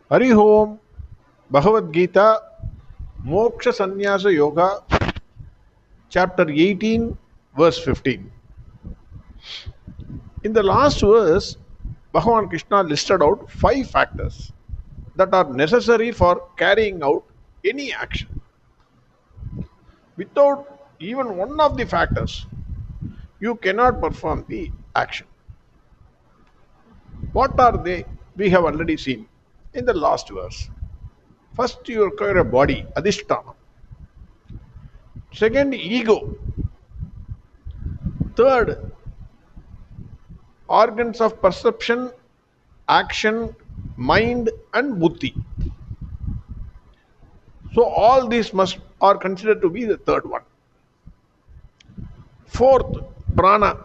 Hari Om, Bhagavad Gita, Moksha Sannyasa Yoga, chapter 18, verse 15. In the last verse, Bhagavan Krishna listed out 5 factors that are necessary for carrying out any action. Without even one of the factors, you cannot perform the action. What are they? We have already seen in the last verse. First, you require a body, adhisthana. Second, ego. Third, organs of perception, action, mind, and buddhi. So all these must are considered to be the third one. Fourth, prana,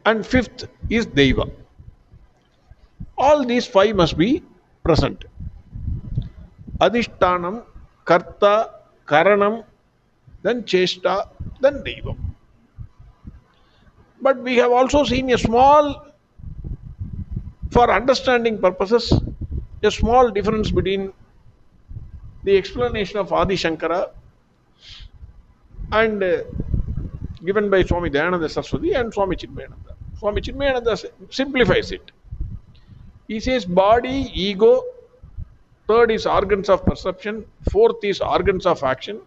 and fifth is deva. All these 5 must be present. Adhishtanam, karta, karanam, then chesta, then deva. But we have also seen a small, for understanding purposes, a small difference between the explanation of Adi Shankara and given by Swami Dayananda Saraswati and Swami Chinmayananda. Swami Chinmayananda simplifies it. He says body, ego, third is organs of perception, fourth is organs of action,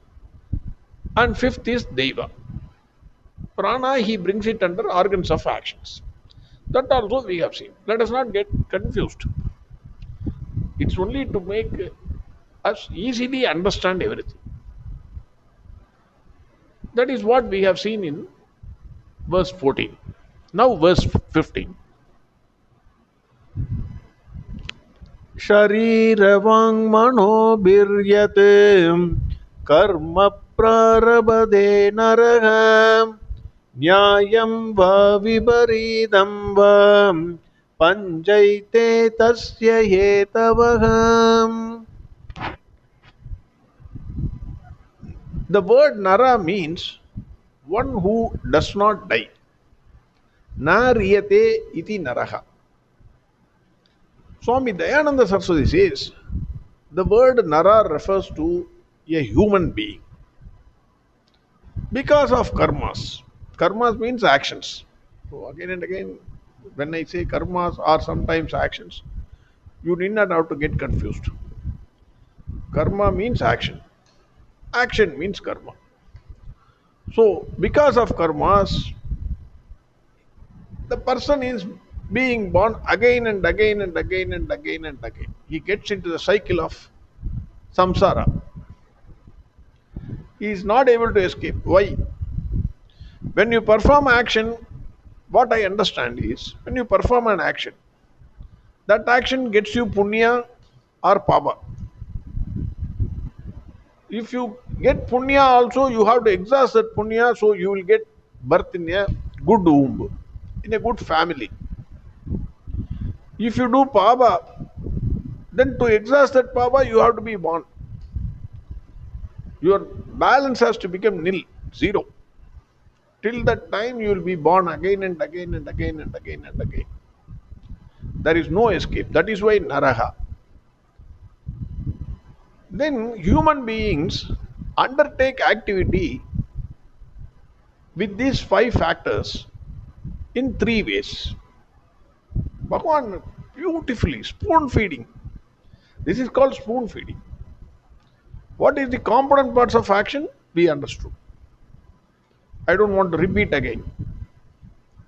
and fifth is deva. Prana, he brings it under organs of actions. That also we have seen. Let us not get confused. It's only to make us easily understand everything. That is what we have seen in verse 14. Now verse 15. Sharirvang mano biryate karma prarabade naraha nyayam va viparidam va panjaite tasya hetavaham. The word nara means one who does not die. Na riyate iti naraha. Swami Dayananda Saraswati says the word nara refers to a human being because of karmas. Karmas means actions. So again and again, when I say karmas or sometimes actions, you need not have to get confused. Karma means action. Action means karma. So because of karmas, the person is being born again and again and again and again and again. He gets into the cycle of samsara. He is not able to escape. Why? When you perform action, what I understand is when you perform an action, that action gets you punya or pava. If you get punya also, you have to exhaust that punya, so you will get birth in a good womb, in a good family. If you do pava, then to exhaust that pava, you have to be born. Your balance has to become nil, zero. Till that time, you will be born again and again and again and again and again. There is no escape. That is why naraha. Then human beings undertake activity with these 5 factors in 3 ways. Bhagwan beautifully spoon feeding. This is called spoon feeding. What is the component parts of action? We understood. I don't want to repeat again.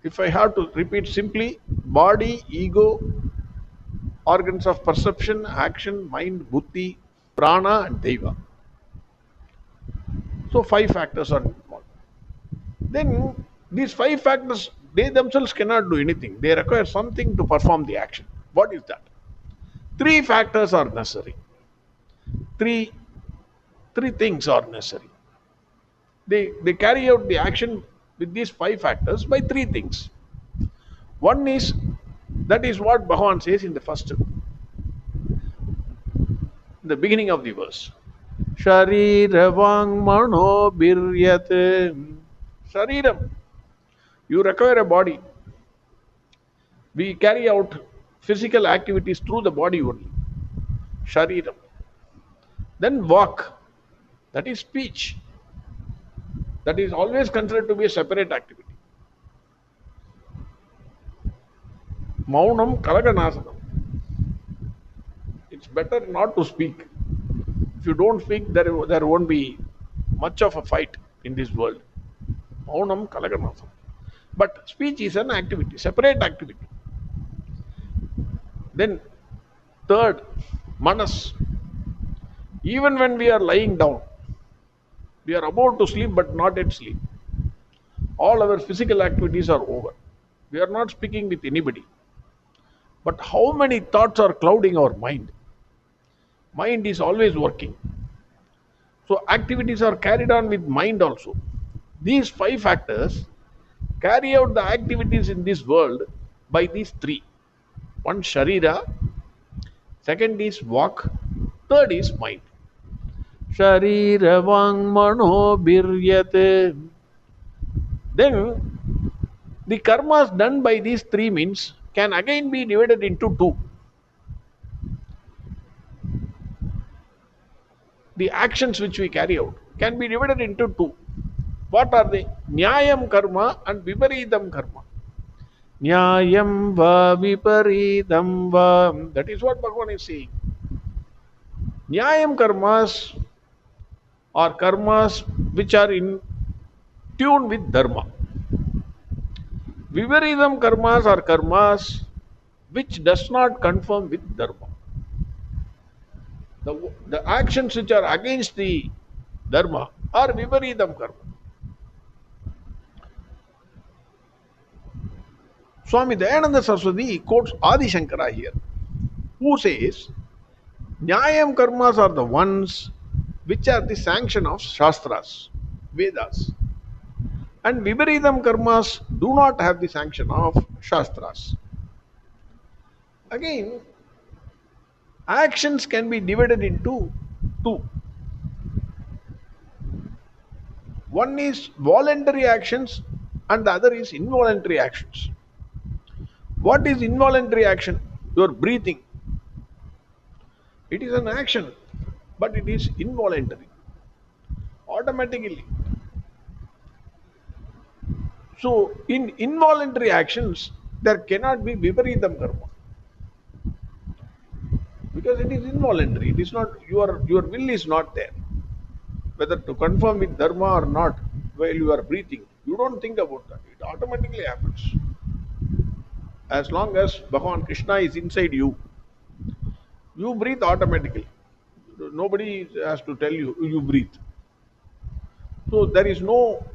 If I have to repeat simply, body, ego, organs of perception, action, mind, buddhi, prana, and deva. So 5 factors are involved. Then these 5 factors, they themselves cannot do anything. They require something to perform the action. What is that? 3 factors are necessary. Three things are necessary. They carry out the action with these 5 factors by 3 things. One is, that is what Bhagwan says in the beginning of the verse. Sharirvang mano biryate. Shariram. You require a body. We carry out physical activities through the body only, shariram. Then walk, that is speech, that is always considered to be a separate activity. Maunam kalaganasanam. It's better not to speak. If you don't speak, there won't be much of a fight in this world. Maunam kalaganasam. But speech is an activity, separate activity. Then third, manas. Even when we are lying down, we are about to sleep but not yet sleep. All our physical activities are over. We are not speaking with anybody. But how many thoughts are clouding our mind? Mind is always working. So activities are carried on with mind also. These five factors carry out the activities in this world by these three. One, sharira. Second is walk. Third is mind. Sharira vang mano biryate. Then the karmas done by these three means can again be divided into two. The actions which we carry out can be divided into two. What are they? Nyayam karma and viparidam karma. Nyayam va viparidam va. That is what Bhagwan is saying. Nyayam karmas are karmas which are in tune with dharma. Viparidam karmas are karmas which does not conform with dharma. The actions which are against the dharma are viparidam karma. Swami Dayananda Saraswati quotes Adi Shankara here, who says, Nyayam karmas are the ones which are the sanction of Shastras, Vedas. And Viparidam karmas do not have the sanction of Shastras. Again, actions can be divided into two. One is voluntary actions and the other is involuntary actions. What is involuntary action? Your breathing. It is an action, but it is involuntary. Automatically. So, in involuntary actions, there cannot be viparidam karma. Because it is involuntary. It is not, your will is not there. Whether to conform with dharma or not, while you are breathing, you don't think about that. It automatically happens. As long as Bhagwan Krishna is inside you, you breathe automatically. Nobody has to tell you, you breathe. So there is no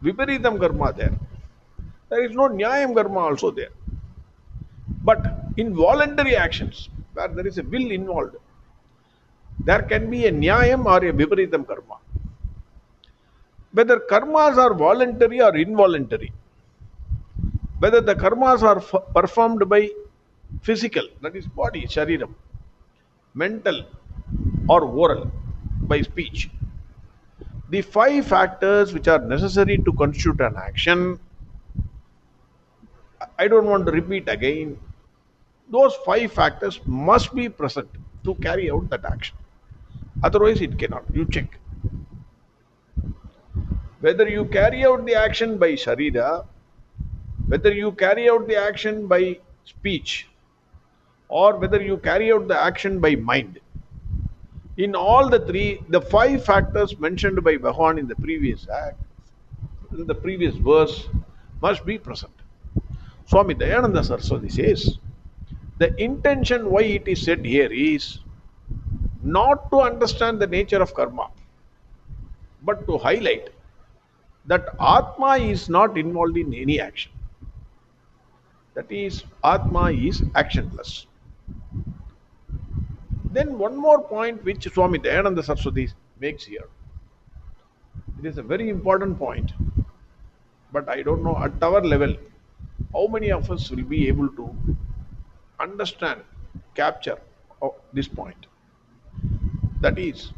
viparidam karma there. There is no nyayam karma also there. But in voluntary actions, where there is a will involved, there can be a nyayam or a viparidam karma. Whether karmas are voluntary or involuntary, whether the karmas are performed by physical, that is body, shariram, mental or oral, by speech, the five factors which are necessary to constitute an action, I don't want to repeat again, those five factors must be present to carry out that action. Otherwise it cannot. You check. Whether you carry out the action by sharira, whether you carry out the action by speech, or whether you carry out the action by mind, in all the three, the five factors mentioned by Bhagwan in the previous act, in the previous verse, must be present. Swami Dayananda Saraswati says, the intention why it is said here is not to understand the nature of karma, but to highlight that Atma is not involved in any action. That is, Atma is actionless. Then one more point which Swami Dayananda Saraswati makes here. It is a very important point, but I don't know at our level how many of us will be able to understand, capture this point. That is,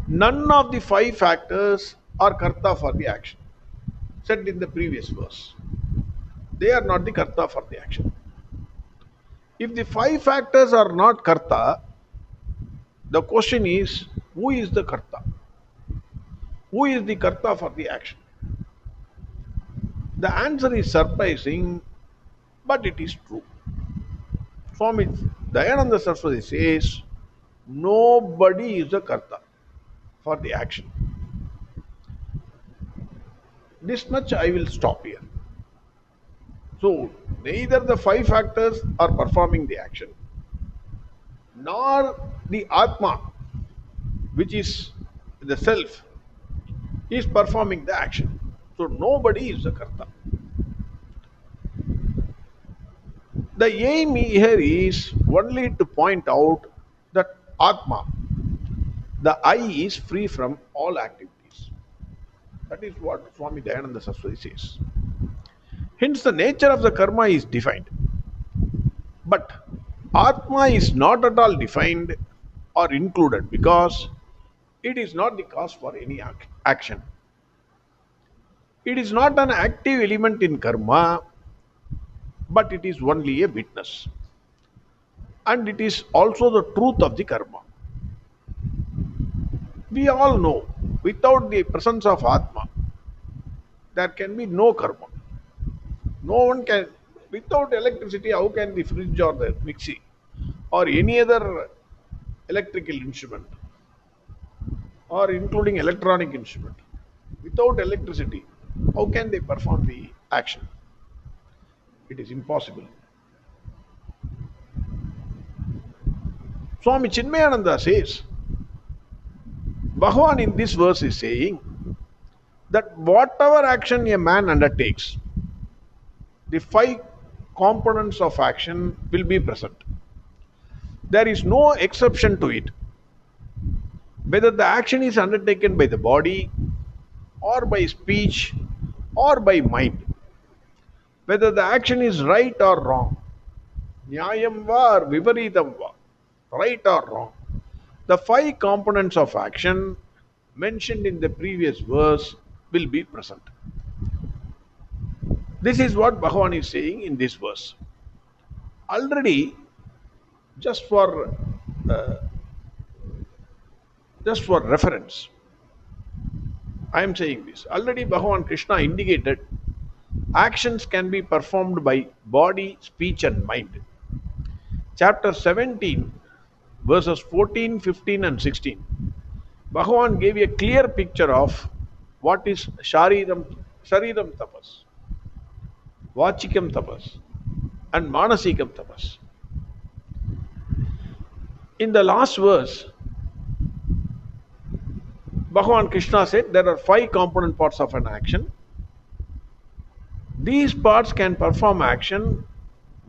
none of the five factors are karta for the action, said in the previous verse. They are not the karta for the action. If the five factors are not karta, the question is, who is the karta? Who is the karta for the action? The answer is surprising, but it is true. Swami Dayananda Saraswati says, nobody is the karta for the action. This much I will stop here. So, neither the five factors are performing the action, nor the Atma, which is the self, is performing the action. So, nobody is the karta. The aim here is only to point out that Atma, the I, is free from all activities. That is what Swami Dayananda Saraswati says. Hence, the nature of the karma is defined. But Atma is not at all defined or included because it is not the cause for any action. It is not an active element in karma, but it is only a witness. And it is also the truth of the karma. We all know without the presence of Atma, there can be no karma. No one can, without electricity, how can the fridge or the mixie or any other electrical instrument or including electronic instrument, without electricity, how can they perform the action? It is impossible. Swami Chinmayananda says, Bhagwan in this verse is saying that whatever action a man undertakes, the five components of action will be present. There is no exception to it. Whether the action is undertaken by the body or by speech or by mind, whether the action is right or wrong, nyayam va or viparitam va, right or wrong, the five components of action mentioned in the previous verse will be present. This is what Bhagwan is saying in this verse. Already, just for reference, I am saying this. Already Bhagavan Krishna indicated actions can be performed by body, speech and mind. Chapter 17, verses 14, 15 and 16. Bhagavan gave a clear picture of what is Shariram tapas, Vachikam tapas and Manasikam tapas. In the last verse, Bhagavan Krishna said there are five component parts of an action. These parts can perform action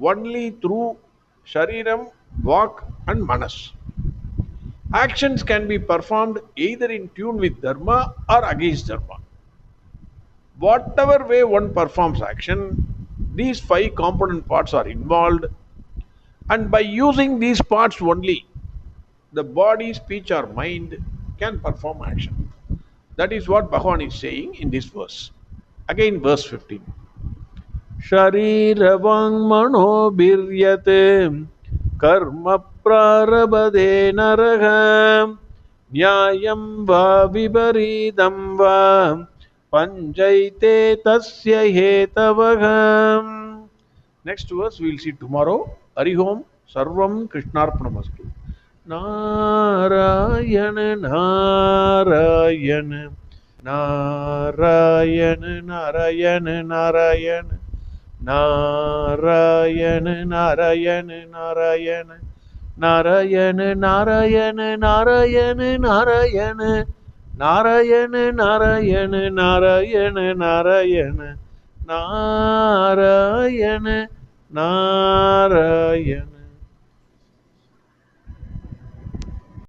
only through Shariram, Vak and Manas. Actions can be performed either in tune with Dharma or against Dharma. Whatever way one performs action, these five component parts are involved, and by using these parts only, the body, speech or mind can perform action. That is what Bhagavan is saying in this verse. Again, verse 15. Sharirabang mano biryate karma prarabade naraha nyayam va viparidam va panjaite tasya hetavagam. Next verse we will see tomorrow. Harihom Sarvam Krishnarpanamastu. Narayana Narayana Narayana Narayana Narayana Narayana Narayana Narayana Narayana Narayana Narayana Narayana Narayana Narayana Narayana Narayana Narayana Narayana